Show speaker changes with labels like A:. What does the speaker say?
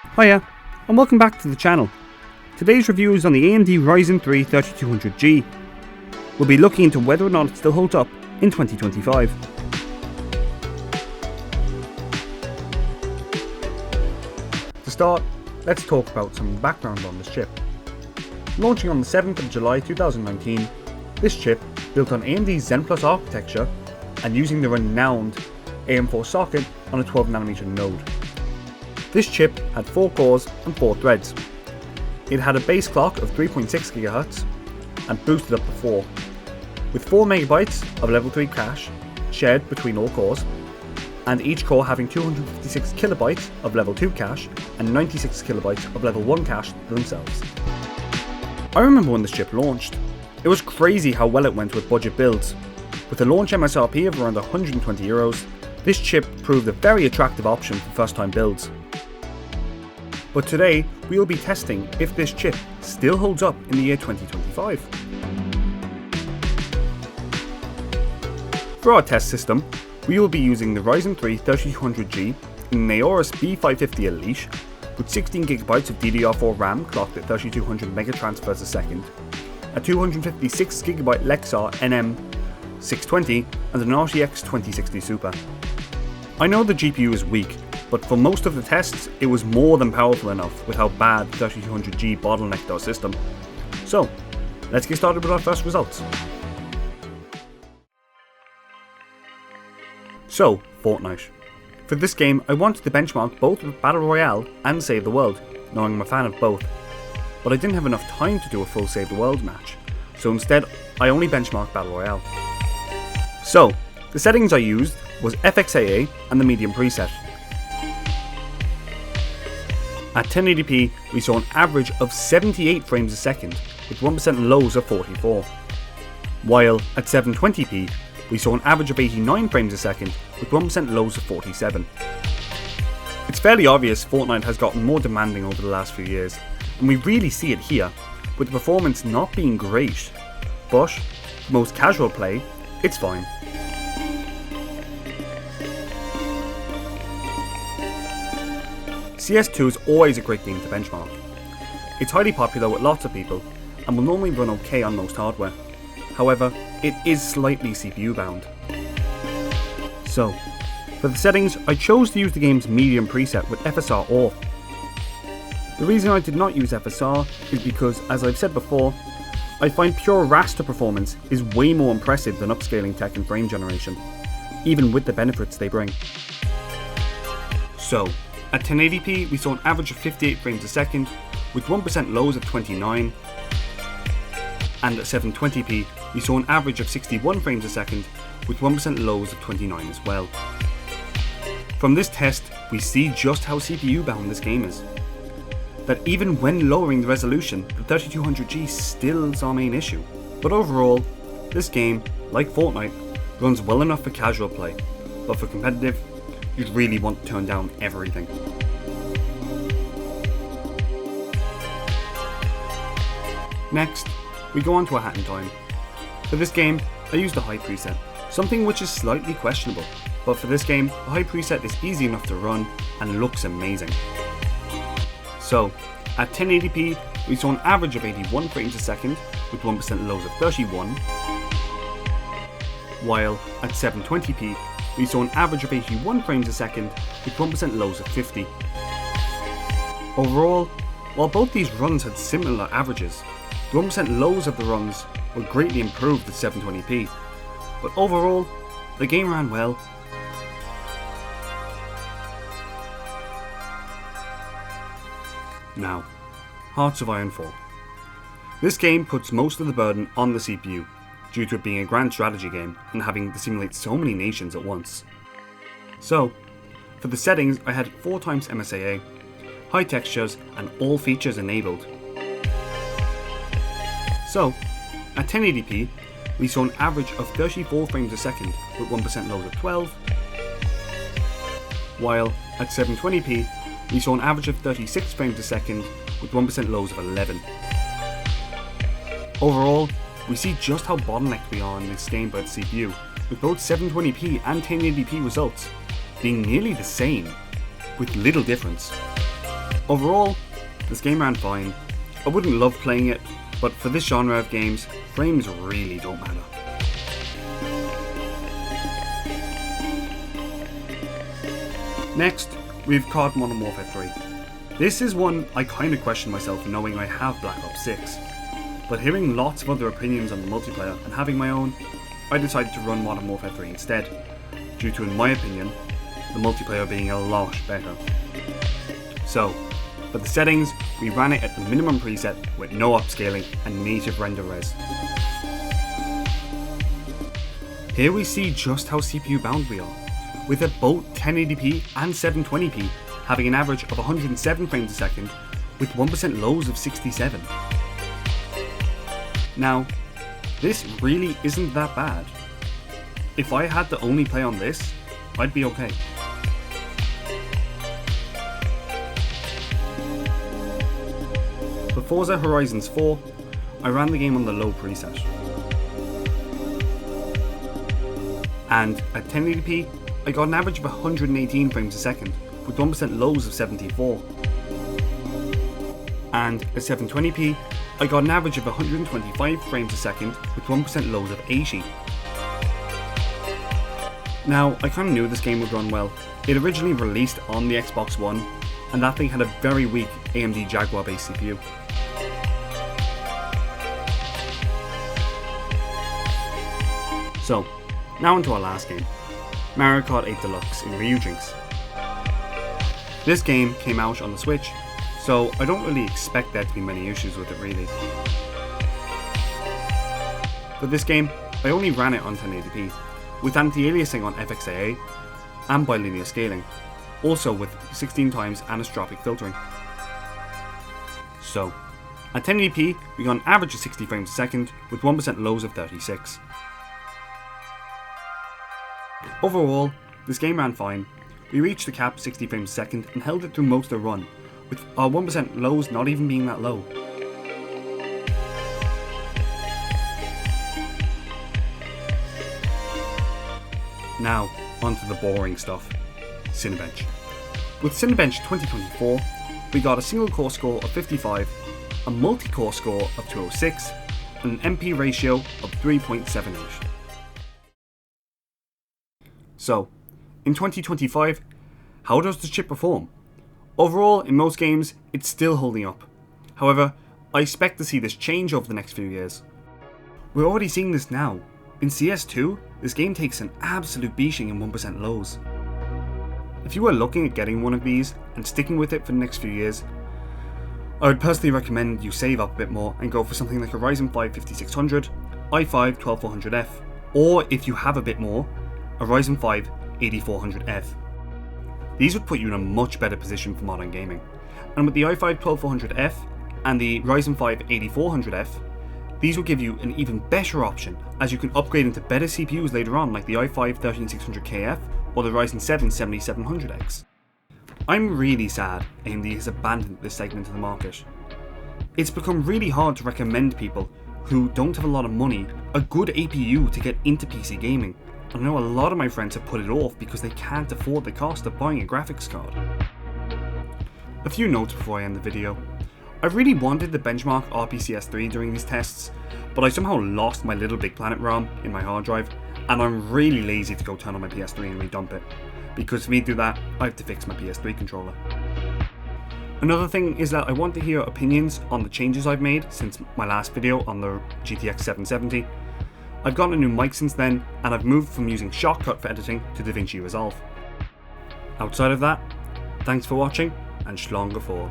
A: Hiya, and welcome back to the channel. Today's review is on the AMD Ryzen 3 3200G. We'll be looking into whether or not it still holds up in 2025. To start, let's talk about some background on this chip. Launching on the 7th of July 2019, this chip, built on AMD's Zen Plus architecture and using the renowned AM4 socket on a 12nm node. This chip had 4 cores and 4 threads. It had a base clock of 3.6 GHz and boosted up to 4, with 4 MB of level 3 cache shared between all cores, and each core having 256 KB of level 2 cache and 96 KB of level 1 cache themselves. I remember when this chip launched. It was crazy how well it went with budget builds. With a launch MSRP of around €120, this chip proved a very attractive option for first time builds. But today, we will be testing if this chip still holds up in the year 2025. For our test system, we will be using the Ryzen 3 3200G in an Aorus B550 Elite with 16GB of DDR4 RAM clocked at 3200 megatransfers a second, a 256GB Lexar NM620 and an RTX 2060 Super. I know the GPU is weak, but for most of the tests, it was more than powerful enough with how bad the 3200G bottlenecked our system. So, let's get started with our first results. So, Fortnite. For this game, I wanted to benchmark both with Battle Royale and Save the World, knowing I'm a fan of both. But I didn't have enough time to do a full Save the World match, so instead, I only benchmarked Battle Royale. So, the settings I used was FXAA and the medium preset. At 1080p, we saw an average of 78 frames a second, with 1% lows of 44. While at 720p, we saw an average of 89 frames a second, with 1% lows of 47. It's fairly obvious Fortnite has gotten more demanding over the last few years, and we really see it here, with the performance not being great. But, for most casual play, it's fine. CS2 is always a great game to benchmark. It's highly popular with lots of people, and will normally run okay on most hardware. However, it is slightly CPU bound. So, for the settings, I chose to use the game's medium preset with FSR off. The reason I did not use FSR is because, as I've said before, I find pure raster performance is way more impressive than upscaling tech and frame generation, even with the benefits they bring. So, at 1080p, we saw an average of 58 frames a second, with 1% lows of 29, and at 720p, we saw an average of 61 frames a second, with 1% lows of 29 as well. From this test, we see just how CPU bound this game is. That even when lowering the resolution, the 3200G still is our main issue. But overall, this game, like Fortnite, runs well enough for casual play, but for competitive, you'd really want to turn down everything. Next, we go on to a hat in time. For this game, I used the high preset, something which is slightly questionable, but for this game, the high preset is easy enough to run and looks amazing. So, at 1080p, we saw an average of 81 frames a second, with 1% lows of 31, while at 720p, we saw an average of 81 frames a second, with 1% lows of 50. Overall, while both these runs had similar averages, the 1% lows of the runs were greatly improved at 720p, but overall, the game ran well. Now, Hearts of Iron 4. This game puts most of the burden on the CPU, due to it being a grand strategy game and having to simulate so many nations at once. So, for the settings, I had 4 times MSAA, high textures, and all features enabled. So, at 1080p, we saw an average of 34 frames a second with 1% lows of 12, while at 720p, we saw an average of 36 frames a second with 1% lows of 11. Overall, we see just how bottlenecked we are in this game by the CPU, with both 720p and 1080p results being nearly the same, with little difference. Overall, this game ran fine. I wouldn't love playing it, but for this genre of games, frames really don't matter. Next, we've COD Modern Warfare 3. This is one I kinda question myself knowing I have Black Ops 6, but hearing lots of other opinions on the multiplayer and having my own, I decided to run Modern Warfare 3 instead, due to, in my opinion, the multiplayer being a lot better. So, for the settings, we ran it at the minimum preset with no upscaling and native render res. Here we see just how CPU bound we are, with at both 1080p and 720p having an average of 107 frames a second with 1% lows of 67. Now, this really isn't that bad. If I had to only play on this, I'd be okay. For Forza Horizons 4, I ran the game on the low preset. And at 1080p, I got an average of 118 frames a second, with 1% lows of 74. And at 720p, I got an average of 125 frames a second, with 1% lows of 80. Now, I kinda knew this game would run well. It originally released on the Xbox One, and that thing had a very weak AMD Jaguar based CPU. So, now onto our last game, Mario Kart 8 Deluxe in Ryujinx. This game came out on the Switch, so I don't really expect there to be many issues with it really. For this game, I only ran it on 1080p, with anti-aliasing on FXAA and bilinear scaling, also with 16 times anisotropic filtering. So, at 1080p, we got an average of 60 frames a second, with 1% lows of 36. Overall, this game ran fine. We reached the cap 60 frames a second and held it through most of the run, with our 1% lows not even being that low. Now, onto the boring stuff, Cinebench. With Cinebench 2024, we got a single core score of 55, a multi-core score of 206, and an MP ratio of 3.78. So, in 2025, how does the chip perform? Overall, in most games, it's still holding up. However, I expect to see this change over the next few years. We're already seeing this now. In CS2, this game takes an absolute beating in 1% lows. If you are looking at getting one of these and sticking with it for the next few years, I would personally recommend you save up a bit more and go for something like a Ryzen 5 5600, i5 12400F, or if you have a bit more, a Ryzen 5 8400F. These would put you in a much better position for modern gaming, and with the i5 12400F and the Ryzen 5 8400F, these will give you an even better option as you can upgrade into better CPUs later on like the i5 13600KF or the Ryzen 7 7700X. I'm really sad AMD has abandoned this segment of the market. It's become really hard to recommend people who don't have a lot of money a good APU to get into PC gaming. I know a lot of my friends have put it off because they can't afford the cost of buying a graphics card. A few notes before I end the video. I really wanted the benchmark RPCS3 during these tests, but I somehow lost my little Big Planet ROM in my hard drive, and I'm really lazy to go turn on my PS3 and redump it, because for me to do that, I have to fix my PS3 controller. Another thing is that I want to hear opinions on the changes I've made since my last video on the GTX 770. I've gotten a new mic since then, and I've moved from using Shotcut for editing to DaVinci Resolve. Outside of that, thanks for watching, and Schlong Gafur.